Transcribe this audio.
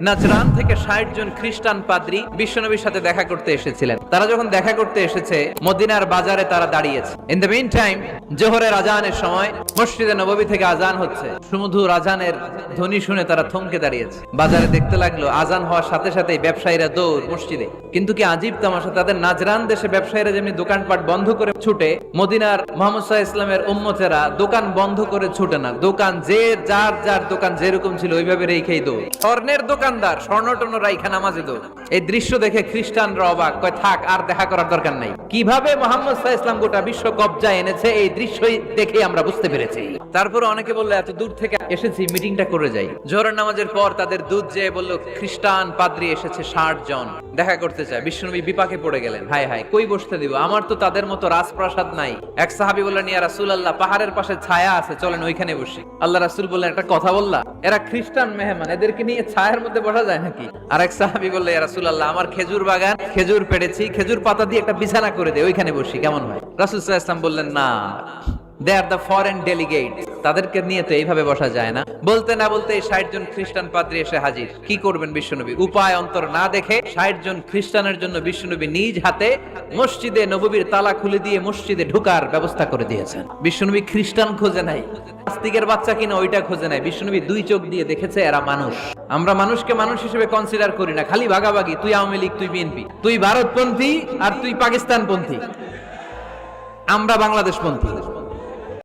Najran থেকে ৬০ জন খ্রিস্টান পাদ্রী বিশ্বনবীর সাথে দেখা করতে এসেছিলেন। তারা যখন দেখা করতে এসেছে, মদিনার বাজারে তারা দাঁড়িয়েছে। ইন দ্য মিন টাইম জোহরের আজানের সময় মসজিদে নববী থেকে আজান হচ্ছে। সুমধুর আজানের ধ্বনি শুনে তারা থমকে দাঁড়িয়েছে। বাজারে দেখতে লাগলো আজান হওয়ার সাথে সাথেই ব্যবসায়ীরা দৌড় মসজিদে। কিন্তু কি আজীব তামাশা, তাদের নাজরান দেশে ব্যবসায়ীরা যেমনি দোকানপাট বন্ধ করে ছুটে, মদিনার মুহাম্মদ সাল্লাল্লাহু আলাইহি ওয়াসাল্লামের উম্মতেরা দোকান বন্ধ করে ছুটে না। দোকান যার দোকান যেরকম ছিল ওইভাবে রেখেই দৌড়। স্বর্ণের দোকানদার স্বর্ণটর্ণ রাইখা নামাজে দৌড়। এই দৃশ্য দেখে খ্রিস্টানরা অবাক, কয় থাক আর দেখা করার দরকার নাই। কিভাবে মুহাম্মদ সাল্লাল্লাহু আলাইহি ওয়াসাল্লাম গোটা বিশ্ব কবজায় এনেছে এই দৃশ্যই দেখে আমরা বুঝতে পেরেছি। তারপরে অনেকে বলল এত দূর থেকে এসেছি, মিটিংটা করে যাই। জোহরের নামাজের পর তাদের দূত যেয়ে বলল খ্রিস্টান পাদ্রী এসেছে ৬০ জন দেখা করতে চায়। বিশ্বনবী বিপাকে পড়ে গেলেন, হায় হায় কই বসতে দিব, আমার তো তাদের মতো রাজপ্রাসাদ নাই। এক সাহাবী বললেন, ইয়া রাসূলুল্লাহ, পাহাড়ের পাশে ছায়া আছে, চলেন ওইখানে বসি। আল্লাহ রাসূল বললেন, একটা কথা বললা, এরা খ্রিস্টান মেহমান, এদেরকে নিয়ে ছায়ার মধ্যে বসা যায় নাকি? আর এক সাহাবী বললেন, ইয়া রাসূলুল্লাহ, আমার খেজুর বাগান, খেজুর পেড়েছি, খেজুর পাতা দিয়ে একটা বিছানা করে দে, ওইখানে বসি, কেমন হয়? রাসূল সাল্লাল্লাহু আলাইহি ওয়াসাল্লাম বললেন, না, দে আর দ্য ফরেন ডেলিগেট, তাদেরকে নিয়ে তো এইভাবে বসা যায় না। বলতে না বলতে ৬০ জন খ্রিস্টান পাদ্রী এসে হাজির। কি করবেন বিশ্বনবী? উপায় অন্তর না দেখে ৬০ জন খ্রিস্টানের জন্য বিশ্বনবী নিজ হাতে মসজিদে নববীর তালা খুলে দিয়ে মসজিদে ঢোকার ব্যবস্থা করে দিয়েছেন। বিশ্বনবী খ্রিস্টান খোঁজে নাই, নাস্তিকের বাচ্চা কিনা ওইটা খোঁজে নাই। বিশ্বনবী দুই চোখ দিয়ে দেখেছে এরা মানুষ। আমরা মানুষকে মানুষ হিসেবে কনসিডার করি না, খালি ভাগাভাগি, তুই আওয়ামী লীগ, তুই বিএনপি, তুই ভারতপন্থী আর তুই পাকিস্তানপন্থী, আমরা বাংলাদেশপন্থী।